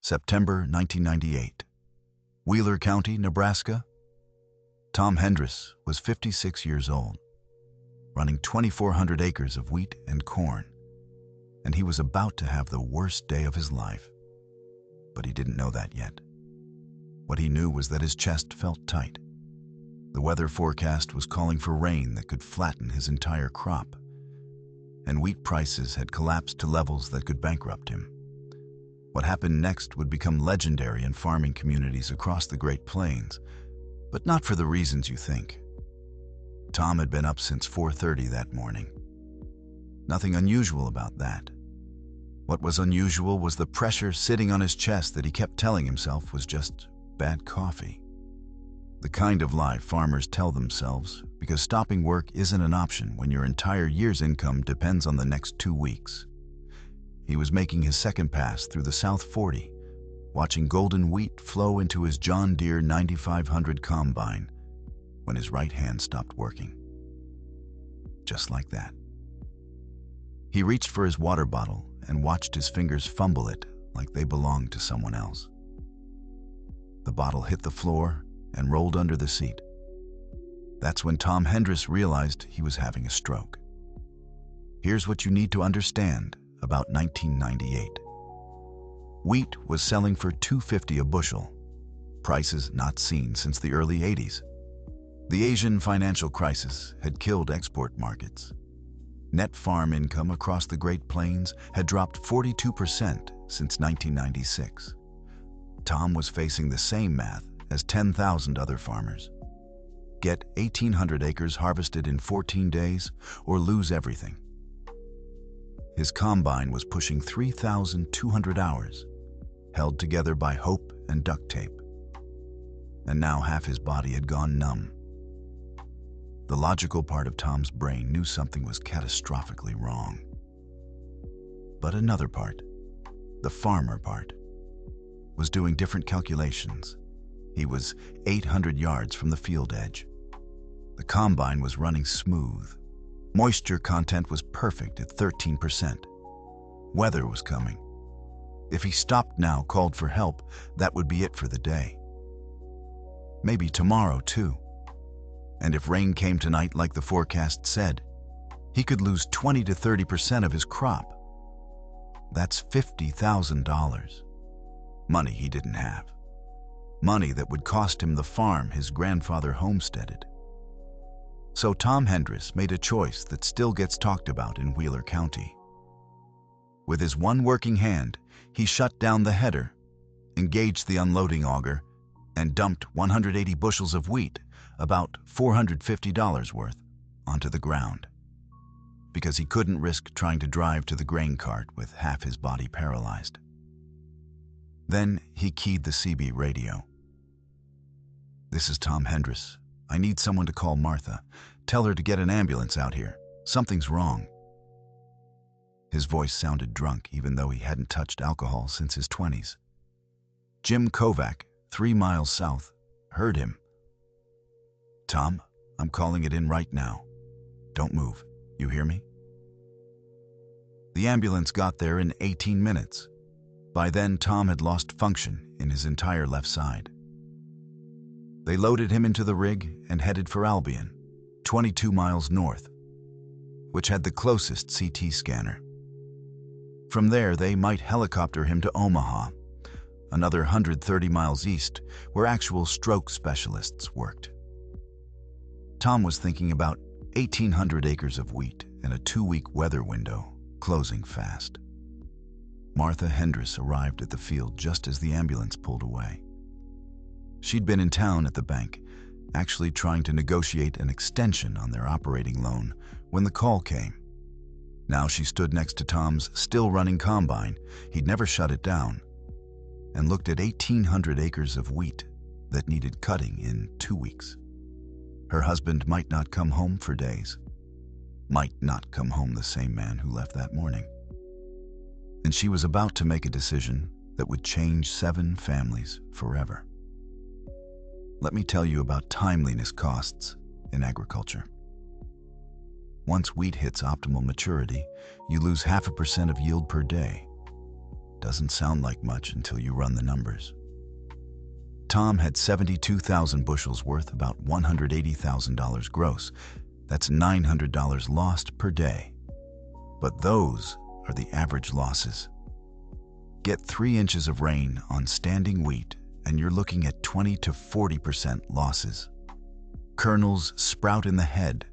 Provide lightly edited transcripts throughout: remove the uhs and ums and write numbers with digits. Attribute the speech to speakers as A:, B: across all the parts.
A: September 1998. Wheeler County, Nebraska. Tom Hendris was 56 years old, running 2,400 acres of wheat and corn, and he was about to have the worst day of his life. But he didn't know that yet. What he knew was that his chest felt tight. The weather forecast was calling for rain that could flatten his entire crop, and wheat prices had collapsed to levels that could bankrupt him. What happened next would become legendary in farming communities across the Great Plains, but not for the reasons you think. Tom had been up since 4:30 that morning. Nothing unusual about that. What was unusual was the pressure sitting on his chest that he kept telling himself was just bad coffee. The kind of lie farmers tell themselves because stopping work isn't an option when your entire year's income depends on the next 2 weeks. He was making his second pass through the South 40, watching golden wheat flow into his John Deere 9500 combine when his right hand stopped working. Just like that. He reached for his water bottle and watched his fingers fumble it like they belonged to someone else. The bottle hit the floor and rolled under the seat. That's when Tom Hendris realized he was having a stroke. Here's what you need to understand about 1998. Wheat was selling for $2.50 a bushel, prices not seen since the early 80s. The Asian financial crisis had killed export markets. Net farm income across the Great Plains had dropped 42% since 1996. Tom was facing the same math as 10,000 other farmers. Get 1,800 acres harvested in 14 days or lose everything. His combine was pushing 3,200 hours, held together by hope and duct tape. And now half his body had gone numb. The logical part of Tom's brain knew something was catastrophically wrong. But another part, the farmer part, was doing different calculations. He was 800 yards from the field edge. The combine was running smooth. Moisture content was perfect at 13%. Weather was coming. If he stopped now, called for help, that would be it for the day. Maybe tomorrow, too. And if rain came tonight like the forecast said, he could lose 20 to 30% of his crop. That's $50,000. Money he didn't have. Money that would cost him the farm his grandfather homesteaded. So Tom Hendris made a choice that still gets talked about in Wheeler County. With his one working hand, he shut down the header, engaged the unloading auger, and dumped 180 bushels of wheat, about $450 worth, onto the ground. Because he couldn't risk trying to drive to the grain cart with half his body paralyzed. Then he keyed the CB radio. "This is Tom Hendris. I need someone to call Martha. Tell her to get an ambulance out here. Something's wrong." His voice sounded drunk even though he hadn't touched alcohol since his 20s. Jim Kovac, 3 miles south, heard him. "Tom, I'm calling it in right now. Don't move. You hear me?" The ambulance got there in 18 minutes. By then, Tom had lost function in his entire left side. They loaded him into the rig and headed for Albion, 22 miles north, which had the closest CT scanner. From there, they might helicopter him to Omaha, another 130 miles east, where actual stroke specialists worked. Tom was thinking about 1,800 acres of wheat and a 2-week weather window closing fast. Martha Hendris arrived at the field just as the ambulance pulled away. She'd been in town at the bank, actually trying to negotiate an extension on their operating loan when the call came. Now she stood next to Tom's still-running combine, he'd never shut it down, and looked at 1,800 acres of wheat that needed cutting in 2 weeks. Her husband might not come home for days. Might not come home the same man who left that morning. And she was about to make a decision that would change 7 families forever. Let me tell you about timeliness costs in agriculture. Once wheat hits optimal maturity, you lose 0.5% of yield per day. Doesn't sound like much until you run the numbers. Tom had 72,000 bushels worth, about $180,000 gross. That's $900 lost per day. But those are the average losses. Get 3 inches of rain on standing wheat, and you're looking at 20 to 40% losses. Kernels sprout in the head.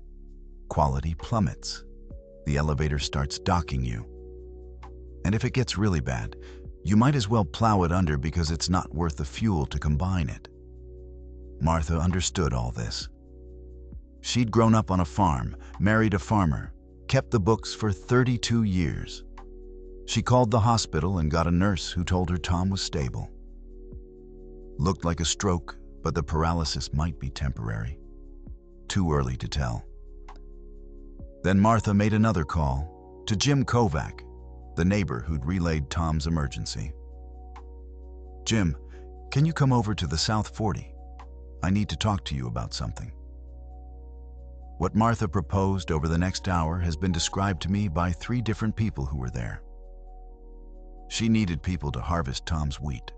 A: Quality plummets. The elevator starts docking you. And if it gets really bad, you might as well plow it under because it's not worth the fuel to combine it. Martha understood all this. She'd grown up on a farm, married a farmer, kept the books for 32 years. She called the hospital and got a nurse who told her Tom was stable. Looked like a stroke, but the paralysis might be temporary. Too early to tell. Then Martha made another call to Jim Kovac, the neighbor who'd relayed Tom's emergency. "Jim, can you come over to the South 40? I need to talk to you about something." What Martha proposed over the next hour has been described to me by 3 different people who were there. She needed people to harvest Tom's wheat,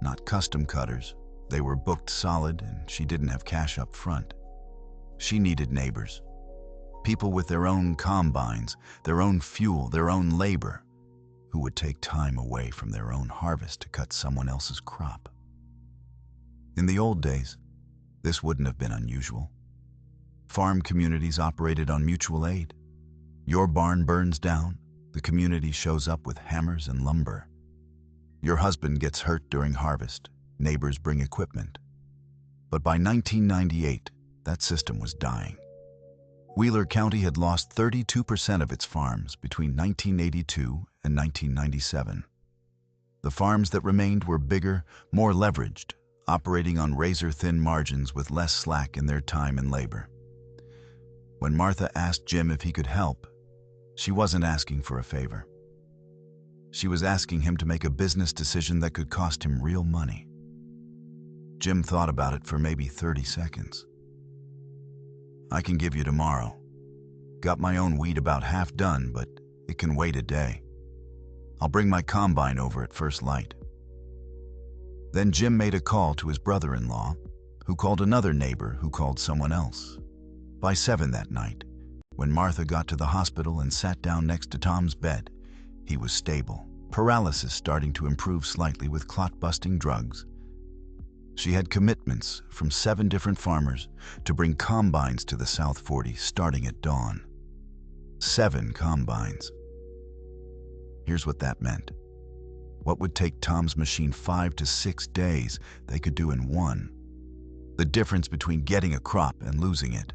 A: not custom cutters. They were booked solid and she didn't have cash up front. She needed neighbors. People with their own combines, their own fuel, their own labor, who would take time away from their own harvest to cut someone else's crop. In the old days, this wouldn't have been unusual. Farm communities operated on mutual aid. Your barn burns down, the community shows up with hammers and lumber. Your husband gets hurt during harvest, neighbors bring equipment. But by 1998, that system was dying. Wheeler County had lost 32% of its farms between 1982 and 1997. The farms that remained were bigger, more leveraged, operating on razor-thin margins with less slack in their time and labor. When Martha asked Jim if he could help, she wasn't asking for a favor. She was asking him to make a business decision that could cost him real money. Jim thought about it for maybe 30 seconds. "I can give you tomorrow. Got my own wheat about half done, but it can wait a day. I'll bring my combine over at first light." Then Jim made a call to his brother-in-law, who called another neighbor who called someone else. By 7 that night, when Martha got to the hospital and sat down next to Tom's bed, he was stable, paralysis starting to improve slightly with clot-busting drugs. She had commitments from 7 different farmers to bring combines to the South 40 starting at dawn. 7 combines. Here's what that meant. What would take Tom's machine 5 to 6 days, they could do in 1. The difference between getting a crop and losing it.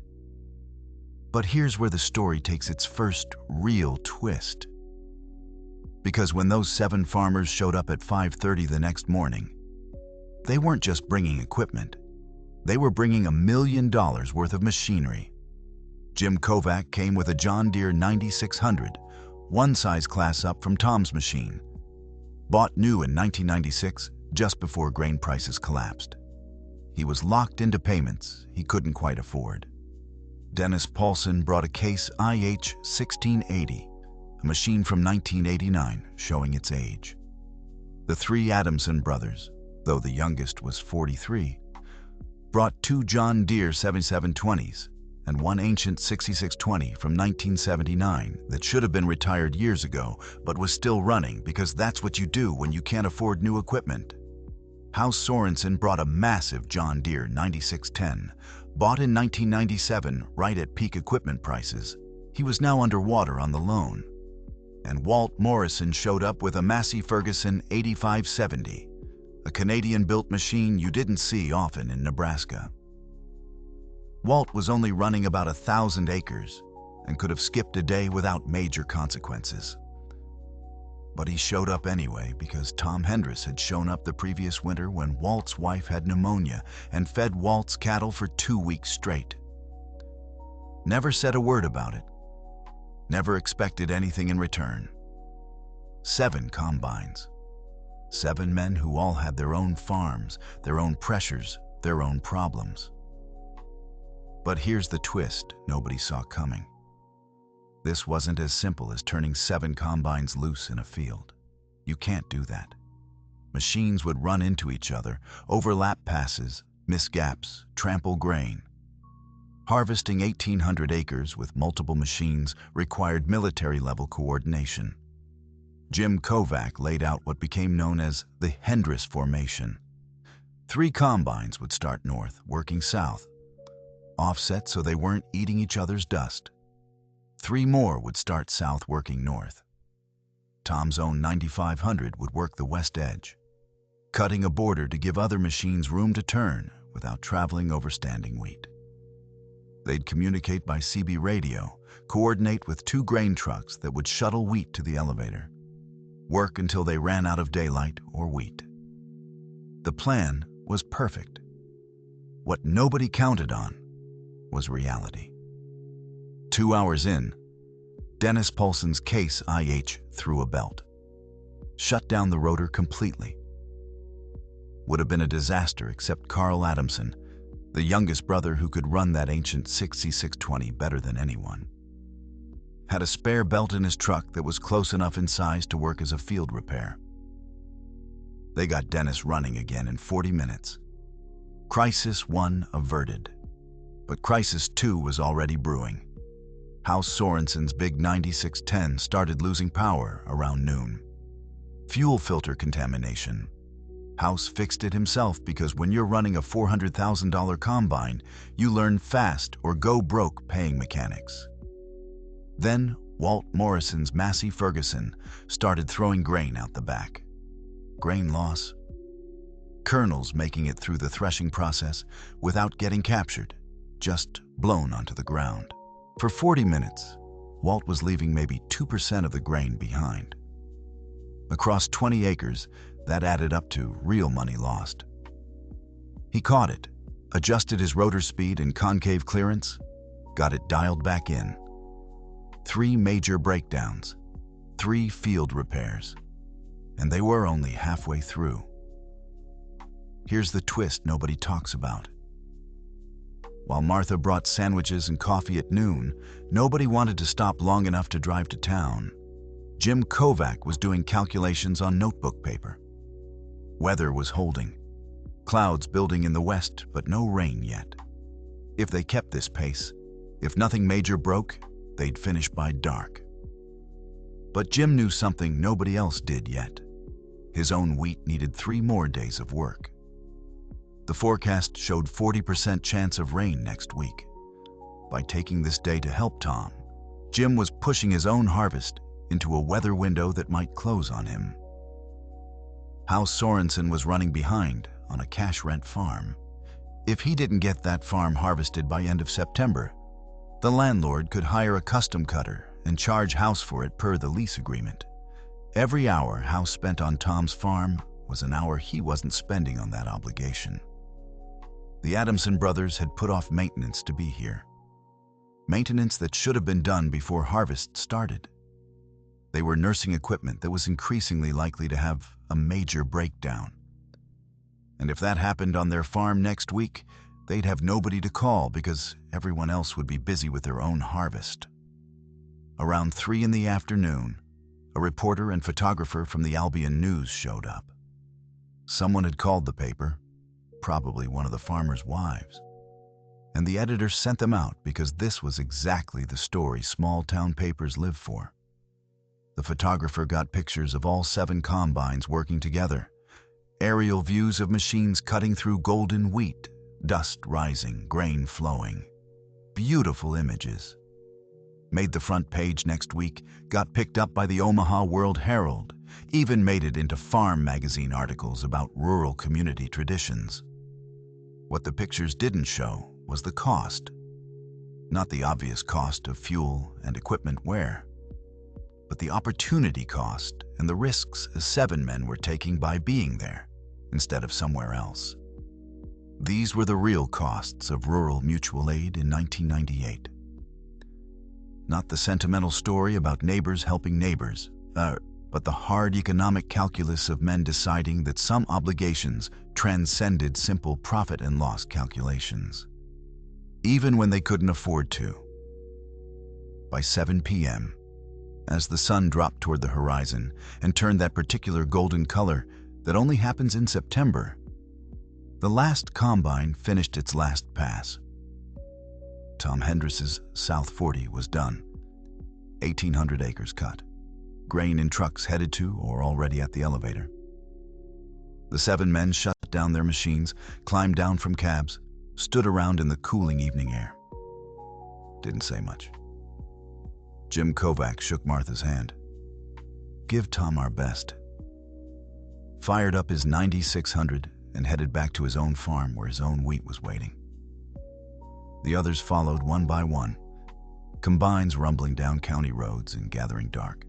A: But here's where the story takes its first real twist. Because when those 7 farmers showed up at 5:30 the next morning, they weren't just bringing equipment. They were bringing $1 million worth of machinery. Jim Kovac came with a John Deere 9600, one size class up from Tom's machine. Bought new in 1996, just before grain prices collapsed. He was locked into payments he couldn't quite afford. Dennis Paulson brought a Case IH 1680, a machine from 1989 showing its age. The 3 Adamson brothers, though the youngest was 43, brought 2 John Deere 7720s and 1 ancient 6620 from 1979 that should have been retired years ago but was still running because that's what you do when you can't afford new equipment. House Sorensen brought a massive John Deere 9610, bought in 1997 right at peak equipment prices. He was now underwater on the loan. And Walt Morrison showed up with a Massey Ferguson 8570, a Canadian-built machine you didn't see often in Nebraska. Walt was only running about 1,000 acres and could have skipped a day without major consequences. But he showed up anyway because Tom Hendris had shown up the previous winter when Walt's wife had pneumonia and fed Walt's cattle for 2 weeks straight. Never said a word about it. Never expected anything in return. 7 combines. 7 men who all had their own farms, their own pressures, their own problems. But here's the twist nobody saw coming. This wasn't as simple as turning 7 combines loose in a field. You can't do that. Machines would run into each other, overlap passes, miss gaps, trample grain. Harvesting 1,800 acres with multiple machines required military-level coordination. Jim Kovac laid out what became known as the Hendris Formation. 3 combines would start north, working south, offset so they weren't eating each other's dust. 3 more would start south, working north. Tom's own 9500 would work the west edge, cutting a border to give other machines room to turn without traveling over standing wheat. They'd communicate by CB radio, coordinate with 2 grain trucks that would shuttle wheat to the elevator, work until they ran out of daylight or wheat. The plan was perfect. What nobody counted on was reality. 2 hours in, Dennis Paulson's Case IH threw a belt, shut down the rotor completely. Would have been a disaster except Carl Adamson, the youngest brother who could run that ancient 6C620 better than anyone, had a spare belt in his truck that was close enough in size to work as a field repair. They got Dennis running again in 40 minutes. Crisis 1 averted, but Crisis 2 was already brewing. House Sorensen's big 9610 started losing power around noon. Fuel filter contamination. House fixed it himself because when you're running a $400,000 combine, you learn fast or go broke paying mechanics. Then Walt Morrison's Massey Ferguson started throwing grain out the back. Grain loss. Kernels making it through the threshing process without getting captured, just blown onto the ground. For 40 minutes, Walt was leaving maybe 2% of the grain behind. Across 20 acres, that added up to real money lost. He caught it, adjusted his rotor speed and concave clearance, got it dialed back in. 3 major breakdowns, 3 field repairs, and they were only halfway through. Here's the twist nobody talks about. While Martha brought sandwiches and coffee at noon, nobody wanted to stop long enough to drive to town. Jim Kovac was doing calculations on notebook paper. Weather was holding. Clouds building in the west, but no rain yet. If they kept this pace, if nothing major broke, they'd finish by dark. But Jim knew something nobody else did yet. His own wheat needed 3 more days of work. The forecast showed 40% chance of rain next week. By taking this day to help Tom, Jim was pushing his own harvest into a weather window that might close on him. House Sorensen was running behind on a cash rent farm. If he didn't get that farm harvested by end of September, the landlord could hire a custom cutter and charge House for it per the lease agreement. Every hour House spent on Tom's farm was an hour he wasn't spending on that obligation. The Adamson brothers had put off maintenance to be here. Maintenance that should have been done before harvest started. They were nursing equipment that was increasingly likely to have a major breakdown. And if that happened on their farm next week, they'd have nobody to call because everyone else would be busy with their own harvest. Around 3 in the afternoon, a reporter and photographer from the Albion News showed up. Someone had called the paper, probably one of the farmers' wives, and the editor sent them out because this was exactly the story small-town papers live for. The photographer got pictures of all 7 combines working together, aerial views of machines cutting through golden wheat, dust rising, grain flowing. Beautiful images. Made the front page next week, got picked up by the Omaha World Herald, even made it into farm magazine articles about rural community traditions. What the pictures didn't show was the cost. Not the obvious cost of fuel and equipment wear, but the opportunity cost and the risks 7 men were taking by being there instead of somewhere else. These were the real costs of rural mutual aid in 1998. Not the sentimental story about neighbors helping neighbors, but the hard economic calculus of men deciding that some obligations transcended simple profit and loss calculations, even when they couldn't afford to. By 7 p.m., as the sun dropped toward the horizon and turned that particular golden color that only happens in September, the last combine finished its last pass. Tom Hendriss's South 40 was done. 1,800 acres cut. Grain in trucks headed to or already at the elevator. The 7 men shut down their machines, climbed down from cabs, stood around in the cooling evening air. Didn't say much. Jim Kovac shook Martha's hand. "Give Tom our best." Fired up his 9600 and headed back to his own farm where his own wheat was waiting. The others followed one by one, combines rumbling down county roads and gathering dark.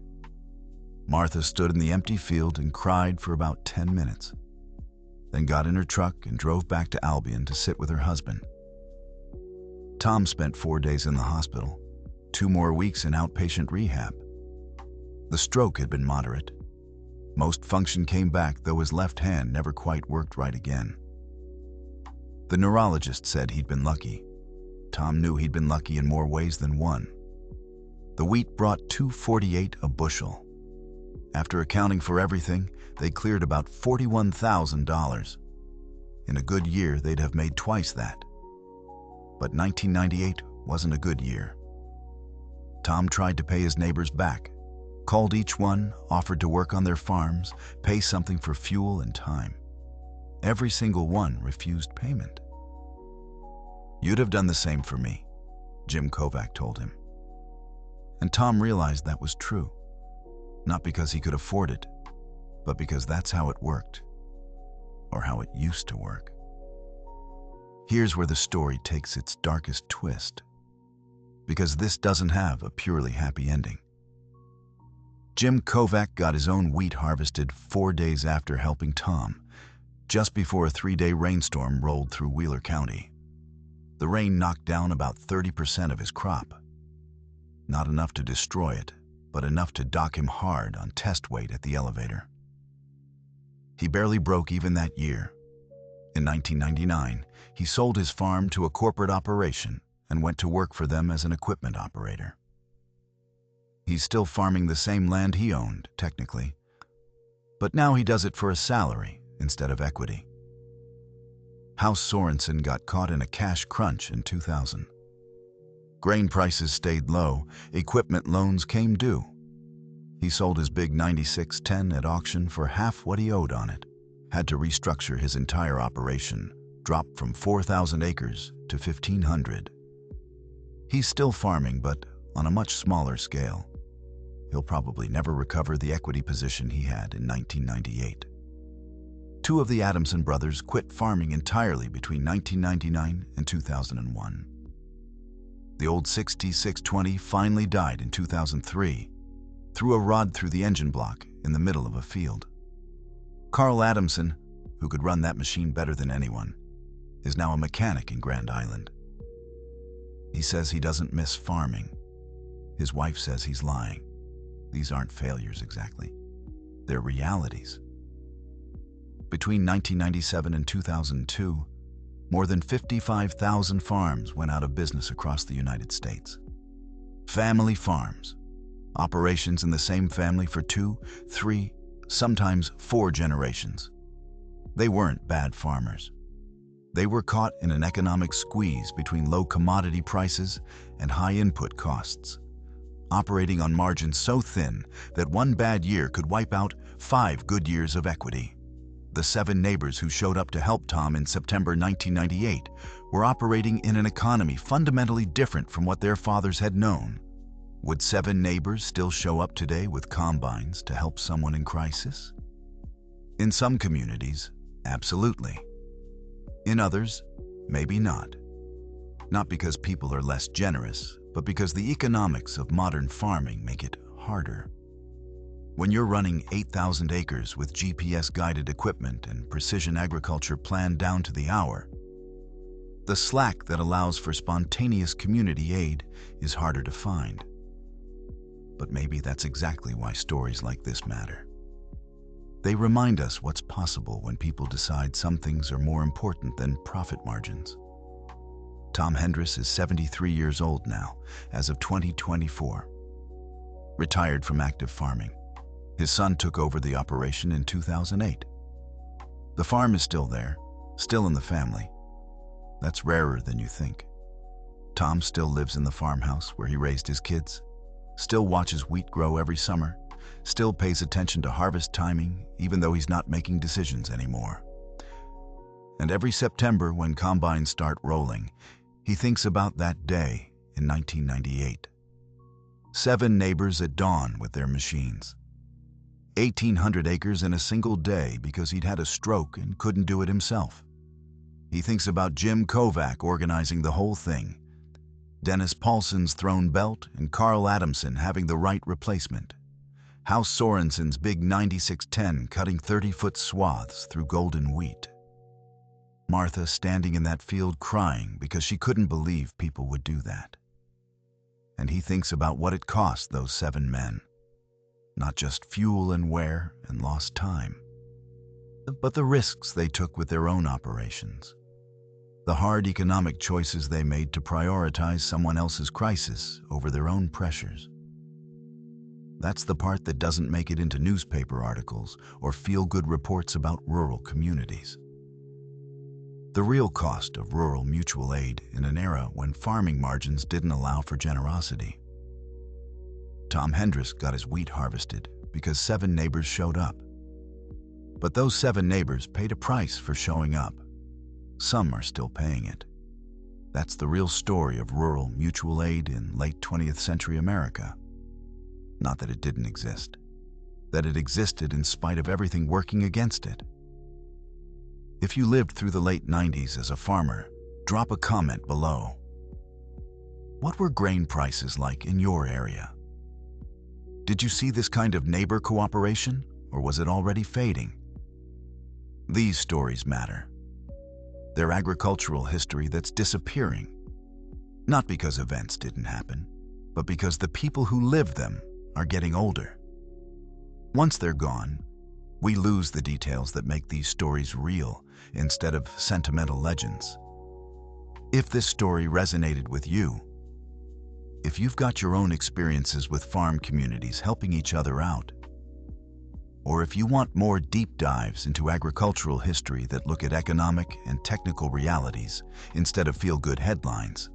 A: Martha stood in the empty field and cried for about 10 minutes, then got in her truck and drove back to Albion to sit with her husband. Tom spent 4 days in the hospital, 2 more weeks in outpatient rehab. The stroke had been moderate. Most function came back, though his left hand never quite worked right again. The neurologist said he'd been lucky. Tom knew he'd been lucky in more ways than one. The wheat brought $2.48 a bushel. After accounting for everything, they cleared about $41,000. In a good year, they'd have made twice that. But 1998 wasn't a good year. Tom tried to pay his neighbors back, called each one, offered to work on their farms, pay something for fuel and time. Every single one refused payment. "You'd have done the same for me," Jim Kovac told him. And Tom realized that was true. Not because he could afford it, but because that's how it worked, or how it used to work. Here's where the story takes its darkest twist, because this doesn't have a purely happy ending. Jim Kovac got his own wheat harvested 4 days after helping Tom, just before a 3-day rainstorm rolled through Wheeler County. The rain knocked down about 30% of his crop. Not enough to destroy it, but enough to dock him hard on test weight at the elevator. He barely broke even that year. In 1999, he sold his farm to a corporate operation and went to work for them as an equipment operator. He's still farming the same land he owned, technically, but now he does it for a salary instead of equity. House Sorensen got caught in a cash crunch in 2000. Grain prices stayed low, equipment loans came due. He sold his big 9610 at auction for half what he owed on it, had to restructure his entire operation, dropped from 4,000 acres to 1,500. He's still farming, but on a much smaller scale. He'll probably never recover the equity position he had in 1998. 2 of the Adamson brothers quit farming entirely between 1999 and 2001. The old 6620 finally died in 2003, threw a rod through the engine block in the middle of a field. Carl Adamson, who could run that machine better than anyone, is now a mechanic in Grand Island. He says he doesn't miss farming. His wife says he's lying. These aren't failures exactly. They're realities. Between 1997 and 2002, more than 55,000 farms went out of business across the United States. Family farms, operations in the same family for 2, 3, sometimes 4 generations. They weren't bad farmers. They were caught in an economic squeeze between low commodity prices and high input costs, operating on margins so thin that one bad year could wipe out 5 good years of equity. The 7 neighbors who showed up to help Tom in September 1998 were operating in an economy fundamentally different from what their fathers had known. Would 7 neighbors still show up today with combines to help someone in crisis? In some communities, absolutely. In others, maybe not. Not because people are less generous, but because the economics of modern farming make it harder. When you're running 8,000 acres with GPS-guided equipment and precision agriculture planned down to the hour, the slack that allows for spontaneous community aid is harder to find. But maybe that's exactly why stories like this matter. They remind us what's possible when people decide some things are more important than profit margins. Tom Hendriss is 73 years old now, as of 2024. retired from active farming. His son took over the operation in 2008. The farm is still there, still in the family. That's rarer than you think. Tom still lives in the farmhouse where he raised his kids, still watches wheat grow every summer, still pays attention to harvest timing, even though he's not making decisions anymore. And every September, when combines start rolling, he thinks about that day in 1998. 7 neighbors at dawn with their machines. 1,800 acres in a single day because he'd had a stroke and couldn't do it himself. He thinks about Jim Kovac organizing the whole thing, Dennis Paulson's thrown belt, and Carl Adamson having the right replacement. House Sorensen's big 9610 cutting 30-foot swaths through golden wheat. Martha standing in that field crying because she couldn't believe people would do that. And he thinks about what it cost those 7 men. Not just fuel and wear and lost time, but the risks they took with their own operations. The hard economic choices they made to prioritize someone else's crisis over their own pressures. That's the part that doesn't make it into newspaper articles or feel-good reports about rural communities. The real cost of rural mutual aid in an era when farming margins didn't allow for generosity. Tom Hendris got his wheat harvested because 7 neighbors showed up. But those 7 neighbors paid a price for showing up. Some are still paying it. That's the real story of rural mutual aid in late 20th century America. Not that it didn't exist, that it existed in spite of everything working against it. If you lived through the late 90s as a farmer, drop a comment below. What were grain prices like in your area? Did you see this kind of neighbor cooperation, or was it already fading? These stories matter. They're agricultural history that's disappearing. Not because events didn't happen, but because the people who lived them are getting older. Once they're gone, we lose the details that make these stories real instead of sentimental legends. If this story resonated with you, if you've got your own experiences with farm communities helping each other out, or if you want more deep dives into agricultural history that look at economic and technical realities instead of feel-good headlines,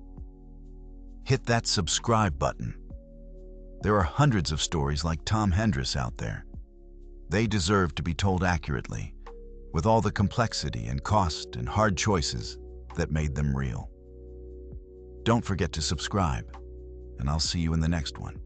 A: hit that subscribe button. There are hundreds of stories like Tom Hendris out there. They deserve to be told accurately, with all the complexity and cost and hard choices that made them real. Don't forget to subscribe, and I'll see you in the next one.